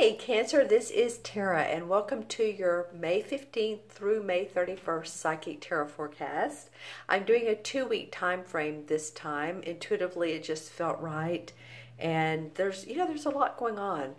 Hey Cancer, this is Tara and welcome to your May 15th through May 31st Psychic Tarot forecast. I'm doing a 2-week time frame this time. Intuitively it just felt right, and there's a lot going on.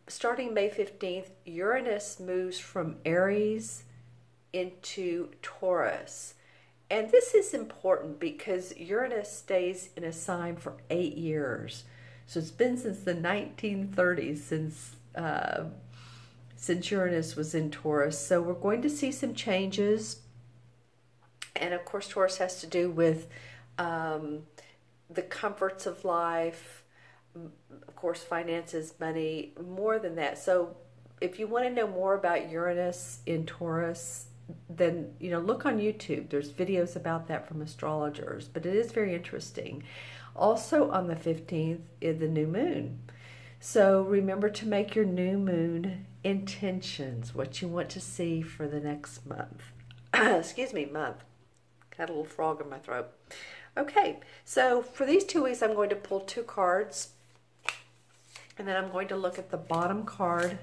Starting May 15th, Uranus moves from Aries into Taurus. And this is important because Uranus stays in a sign for 8 years. So it's been since the 1930s since Uranus was in Taurus. So we're going to see some changes. And of course, Taurus has to do with the comforts of life, of course, finances, money, more than that. So if you want to know more about Uranus in Taurus, then look on YouTube. There's videos about that from astrologers, but it is very interesting. Also on the 15th is the new moon. So remember to make your new moon intentions, what you want to see for the next month. Excuse me, month. Got a little frog in my throat. Okay, so for these 2 weeks, I'm going to pull 2 cards, and then I'm going to look at the bottom card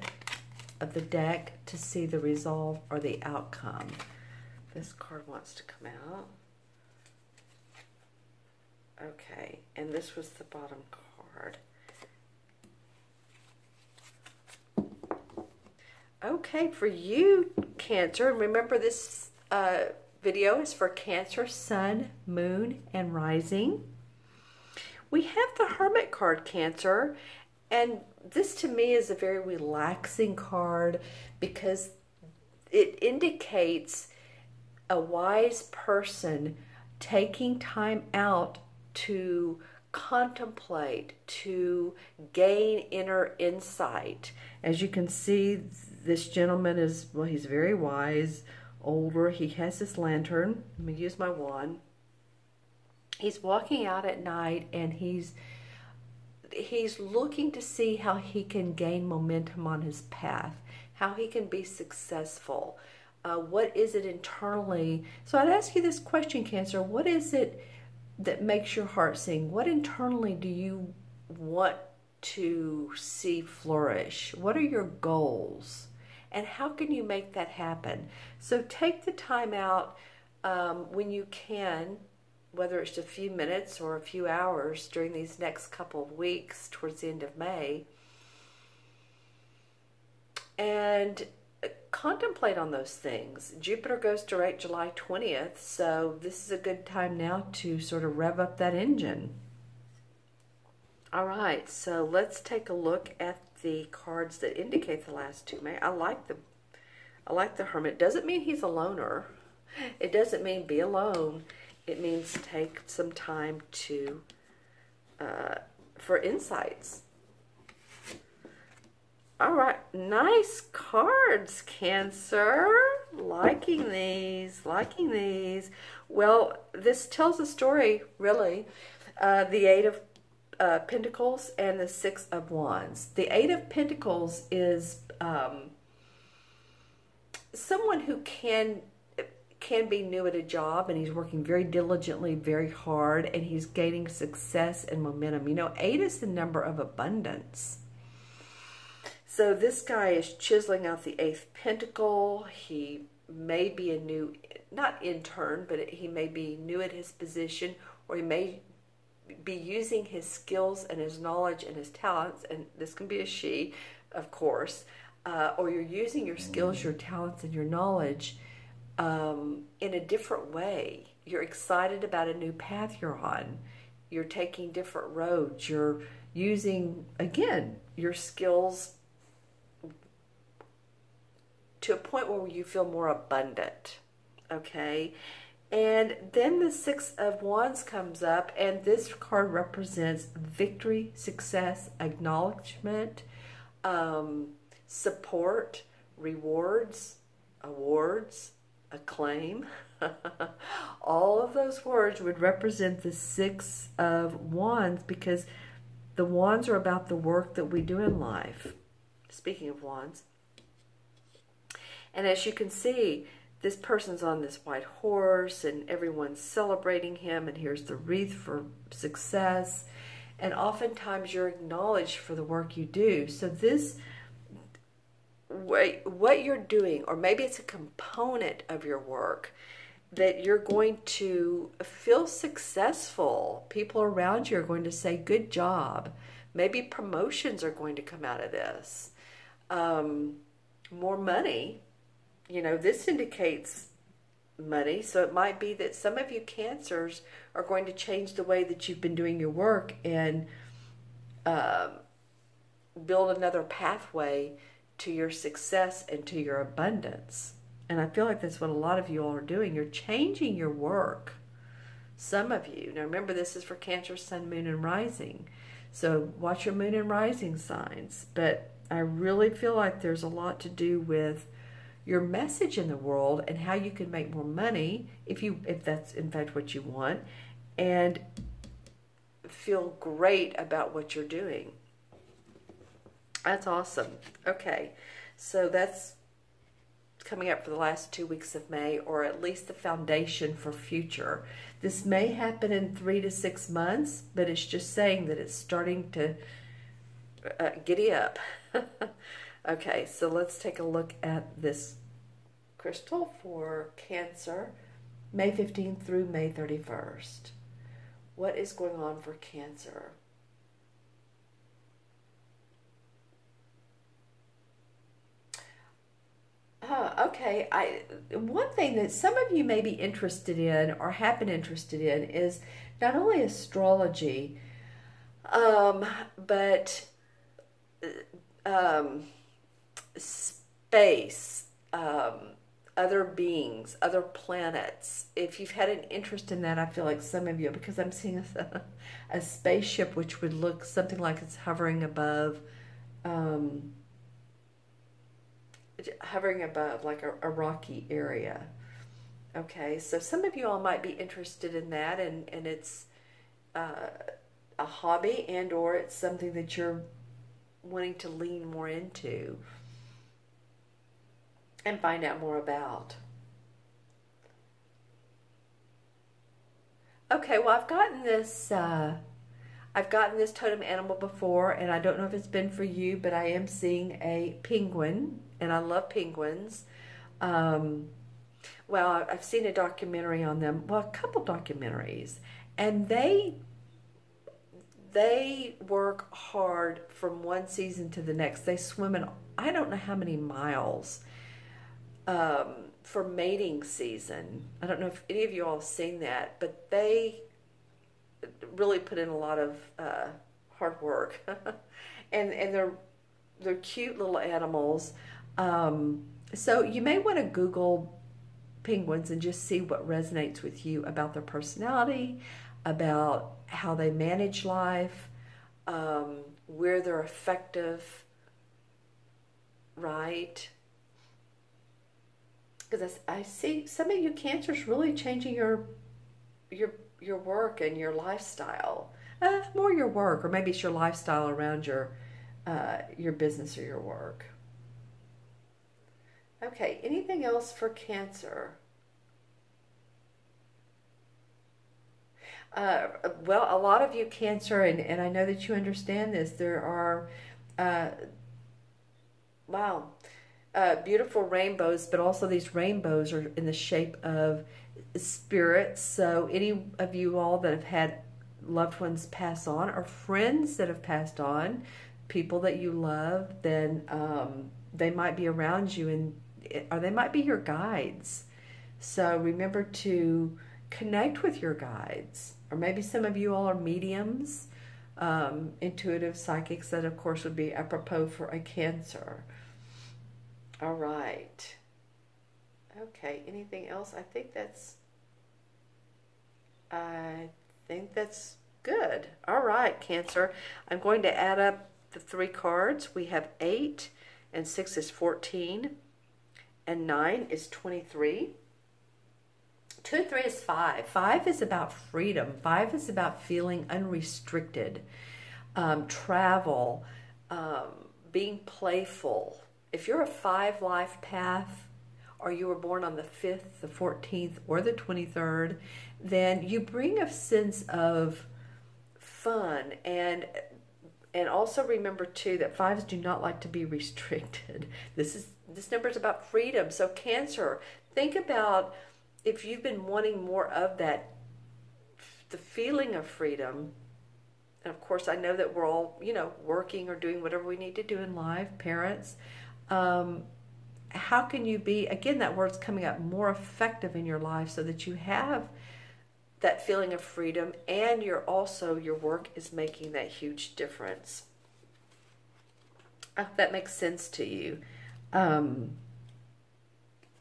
of the deck to see the resolve or the outcome. This card wants to come out. Okay, and this was the bottom card. Okay, for you, Cancer, remember this video is for Cancer, Sun, Moon, and Rising. We have the Hermit card, Cancer, and this to me is a very relaxing card because it indicates a wise person taking time out to contemplate, to gain inner insight. As you can see, this gentleman is, well, he's very wise, older. He has this lantern. Let me use my wand. He's walking out at night, and he's looking to see how he can gain momentum on his path, how he can be successful. What is it internally? So I'd ask you this question, Cancer. What is it that makes your heart sing? What internally do you want to see flourish? What are your goals? And how can you make that happen? So take the time out when you can, whether it's a few minutes or a few hours during these next couple of weeks towards the end of May, and contemplate on those things. Jupiter goes direct July 20th, so this is a good time now to sort of rev up that engine. All right, so let's take a look at the cards that indicate the last 2 May. I like the Hermit. Doesn't mean he's a loner. It doesn't mean be alone. It means take some time to for insights. All right, nice cards, Cancer. Liking these, liking these. Well, this tells a story, really. The Eight of Pentacles and the Six of Wands. The Eight of Pentacles is someone who can be new at a job, and he's working very diligently, very hard, and he's gaining success and momentum. 8 is the number of abundance. So this guy is chiseling out the 8th pentacle. He may be a new, not intern, but he may be new at his position, or he may be using his skills and his knowledge and his talents, and this can be a she, of course, or you're using your skills, your talents, and your knowledge in a different way. You're excited about a new path you're on. You're taking different roads. You're using, again, your skills to a point where you feel more abundant, okay? And then the Six of Wands comes up, and this card represents victory, success, acknowledgement, support, rewards, awards, acclaim. All of those words would represent the Six of Wands, because the wands are about the work that we do in life. Speaking of wands. And as you can see, this person's on this white horse, and everyone's celebrating him, and here's the wreath for success. And oftentimes you're acknowledged for the work you do. So this what you're doing, or maybe it's a component of your work, that you're going to feel successful. People around you are going to say, good job. Maybe promotions are going to come out of this. More money. You know, this indicates money. So it might be that some of you Cancers are going to change the way that you've been doing your work and build another pathway to your success and to your abundance. And I feel like that's what a lot of you all are doing. You're changing your work. Some of you. Now remember, this is for Cancer, Sun, Moon, and Rising. So watch your Moon and Rising signs. But I really feel like there's a lot to do with your message in the world and how you can make more money if that's in fact what you want, and feel great about what you're doing. That's awesome. Okay, so that's coming up for the last 2 weeks of May, or at least the foundation for future. This may happen in 3 to 6 months, but it's just saying that it's starting to giddy up. Okay, so let's take a look at this crystal for Cancer, May 15th through May 31st. What is going on for Cancer? Okay, one thing that some of you may be interested in or have been interested in is not only astrology, but space, other beings, other planets. If you've had an interest in that, I feel like some of you, because I'm seeing a spaceship which would look something like it's hovering above like a rocky area. Okay, so some of you all might be interested in that, and it's a hobby, and or it's something that you're wanting to lean more into and find out more about. Okay, well, I've gotten this totem animal before, and I don't know if it's been for you, but I am seeing a penguin, and I love penguins. Well, I've seen a documentary on them, well, a couple documentaries, and they work hard from one season to the next. They swim in I don't know how many miles for mating season. I don't know if any of you all have seen that, but they really put in a lot of hard work. and they're cute little animals. So you may want to Google penguins and just see what resonates with you about their personality, about how they manage life, where they're effective, right? Because I see some of you Cancers really changing your work and your lifestyle. More your work, or maybe it's your lifestyle around your business or your work. Okay, anything else for Cancer? Well, a lot of you Cancer, and I know that you understand this, there are, beautiful rainbows, but also these rainbows are in the shape of spirits. So any of you all that have had loved ones pass on, or friends that have passed on, people that you love, then they might be around you, or they might be your guides. So remember to connect with your guides. Or maybe some of you all are mediums, intuitive psychics. That of course would be apropos for a Cancer. All right. Okay, anything else? I think that's good. All right, Cancer. I'm going to add up the 3 cards. We have 8, and 6 is 14, and 9 is 23. 2 and 3 is 5. 5 is about freedom. 5 is about feeling unrestricted, travel, being playful. If you're a 5 life path, or you were born on the 5th, the 14th, or the 23rd, then you bring a sense of fun and And also remember too that 5s do not like to be restricted. This number is about freedom. So Cancer, think about if you've been wanting more of that, the feeling of freedom. And of course, I know that we're all, you know, working or doing whatever we need to do in life, parents. How can you be, again, that word's coming up, more effective in your life so that you have that feeling of freedom, and your work is making that huge difference. I hope that makes sense to you.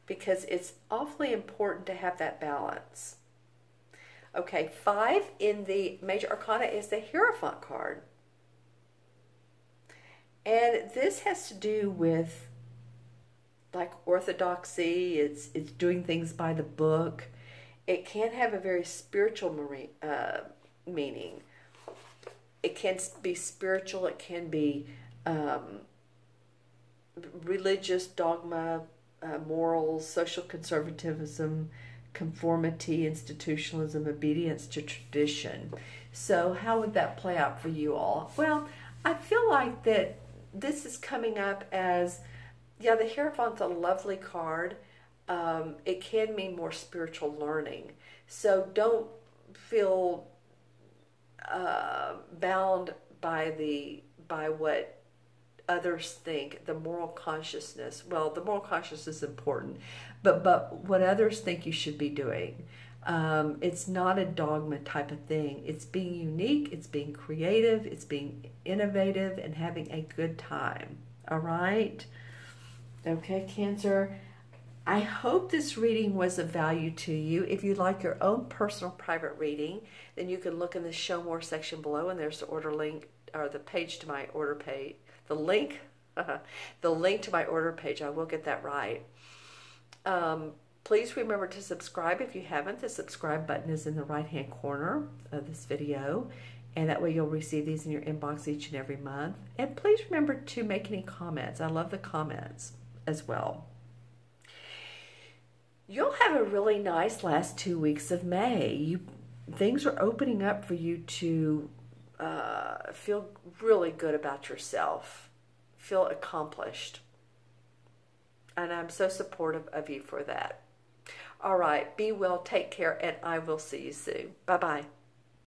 Because it's awfully important to have that balance. Okay, 5 in the Major Arcana is the Hierophant card. And this has to do with like orthodoxy, it's doing things by the book. It can have a very spiritual meaning. It can be spiritual, it can be religious dogma, morals, social conservatism, conformity, institutionalism, obedience to tradition. So how would that play out for you all? Well, I feel like that this is coming up as, yeah, the Hierophant's a lovely card. It can mean more spiritual learning. So don't feel bound by what others think, the moral consciousness. Well, the moral consciousness is important, but what others think you should be doing. It's not a dogma type of thing. It's being unique, it's being creative, it's being innovative, and having a good time. All right? Okay, Cancer. I hope this reading was of value to you. If you'd like your own personal private reading, then you can look in the Show More section below, and there's the order link, or the page to my order page. The link to my order page. I will get that right. Please remember to subscribe if you haven't. The subscribe button is in the right-hand corner of this video, and that way you'll receive these in your inbox each and every month. And please remember to make any comments. I love the comments as well. You'll have a really nice last 2 weeks of May. Things are opening up for you to feel really good about yourself, feel accomplished. And I'm so supportive of you for that. All right, be well, take care, and I will see you soon. Bye-bye.